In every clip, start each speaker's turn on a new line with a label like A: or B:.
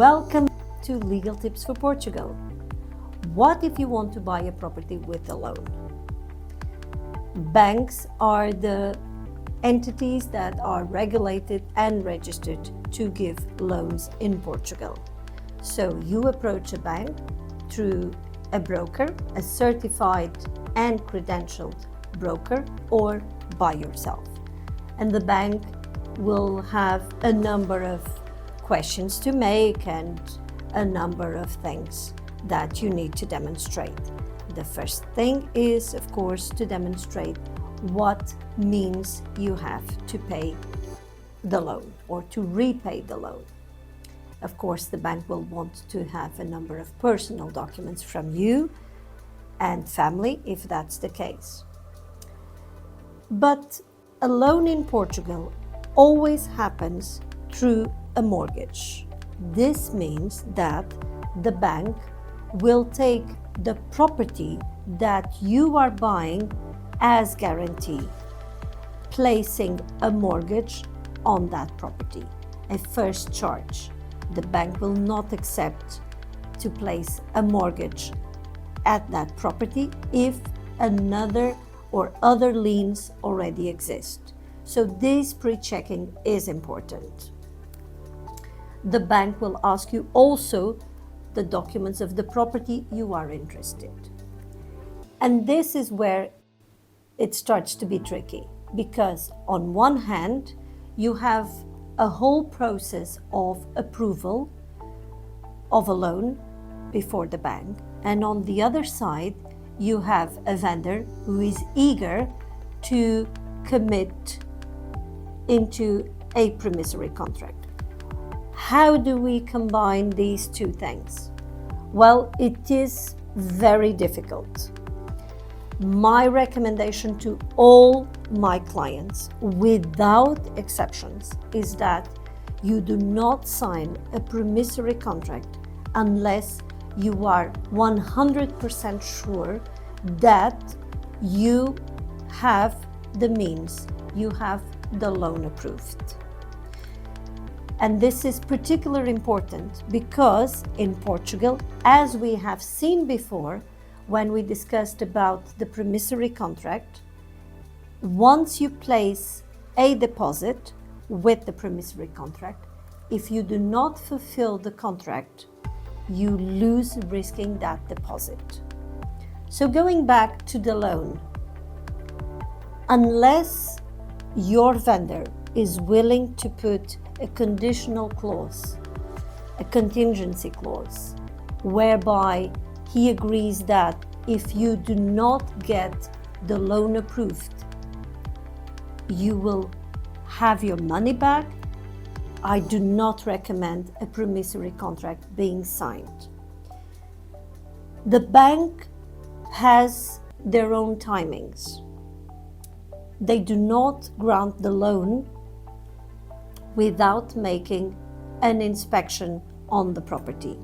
A: Welcome to Legal Tips for Portugal. What if you want to buy a property with a loan? Banks are the entities that are regulated and registered to give loans in Portugal. So you approach a bank through a broker, a certified and credentialed broker, or by yourself. And the bank will have a number of questions to make and a number of things that you need to demonstrate. The first thing is, of course, to demonstrate what means you have to pay the loan or to repay the loan. Of course, the bank will want to have a number of personal documents from you and family, if that's the case. But a loan in Portugal always happens through a mortgage. This means that the bank will take the property that you are buying as guarantee, placing a mortgage on that property, a first charge. The bank will not accept to place a mortgage at that property if another or other liens already exist. So this pre-checking is important. The bank will ask you also the documents of the property you are interested. And this is where it starts to be tricky, because on one hand, you have a whole process of approval of a loan before the bank, and on the other side, you have a vendor who is eager to commit into a promissory contract. How do we combine these two things? Well, it is very difficult. My recommendation to all my clients, without exceptions, is that you do not sign a promissory contract unless you are 100% sure that you have the means, you have the loan approved. And this is particularly important because in Portugal, as we have seen before when we discussed about the promissory contract, once you place a deposit with the promissory contract, if you do not fulfill the contract, you lose risking that deposit. So going back to the loan, unless your vendor is willing to put a conditional clause, a contingency clause, whereby he agrees that if you do not get the loan approved, you will have your money back, I do not recommend a promissory contract being signed. The bank has their own timings. They do not grant the loan without making an inspection on the property.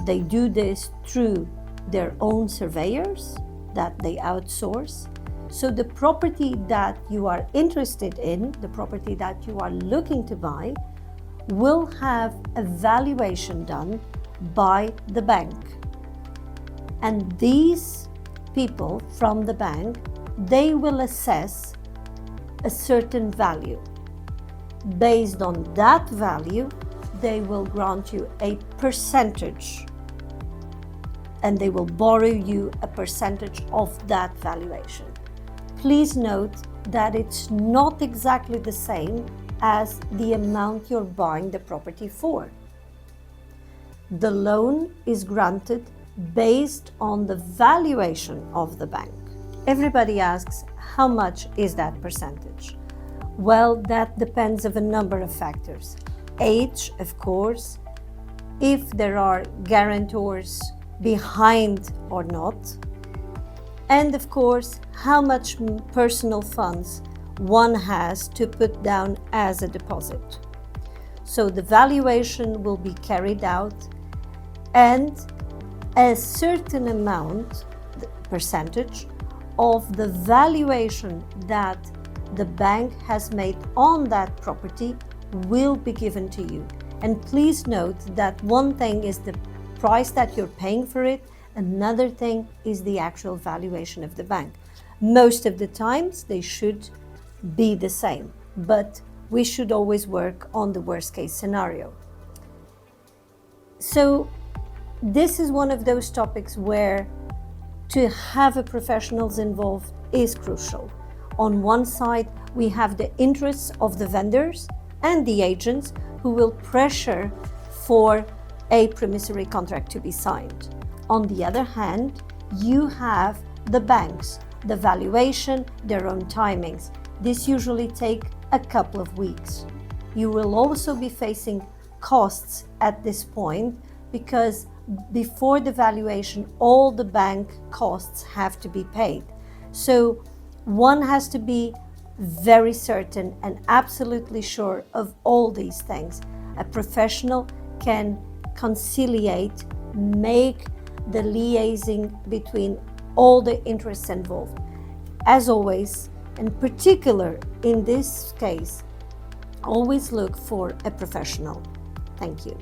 A: They do this through their own surveyors that they outsource. So the property that you are interested in, the property that you are looking to buy, will have a valuation done by the bank. And these people from the bank, they will assess a certain value. Based on that value, they will grant you a percentage, and they will borrow you a percentage of that valuation. Please note that it's not exactly the same as the amount you're buying the property for. The loan is granted based on the valuation of the bank. Everybody asks, how much is that percentage? Well, that depends on a number of factors. Age, of course, if there are guarantors behind or not, and of course, how much personal funds one has to put down as a deposit. So the valuation will be carried out, and a certain amount, the percentage, of the valuation that the bank has made on that property will be given to you. And please note that one thing is the price that you're paying for it, another thing is the actual valuation of the bank. Most of the times they should be the same, but we should always work on the worst case scenario. So this is one of those topics where to have a professionals involved is crucial. On one side, we have the interests of the vendors and the agents who will pressure for a promissory contract to be signed. On the other hand, you have the banks, the valuation, their own timings. This usually takes a couple of weeks. You will also be facing costs at this point because before the valuation, all the bank costs have to be paid. So one has to be very certain and absolutely sure of all these things. A professional can conciliate, make the liaising between all the interests involved. As always, in particular in this case, always look for a professional. Thank you.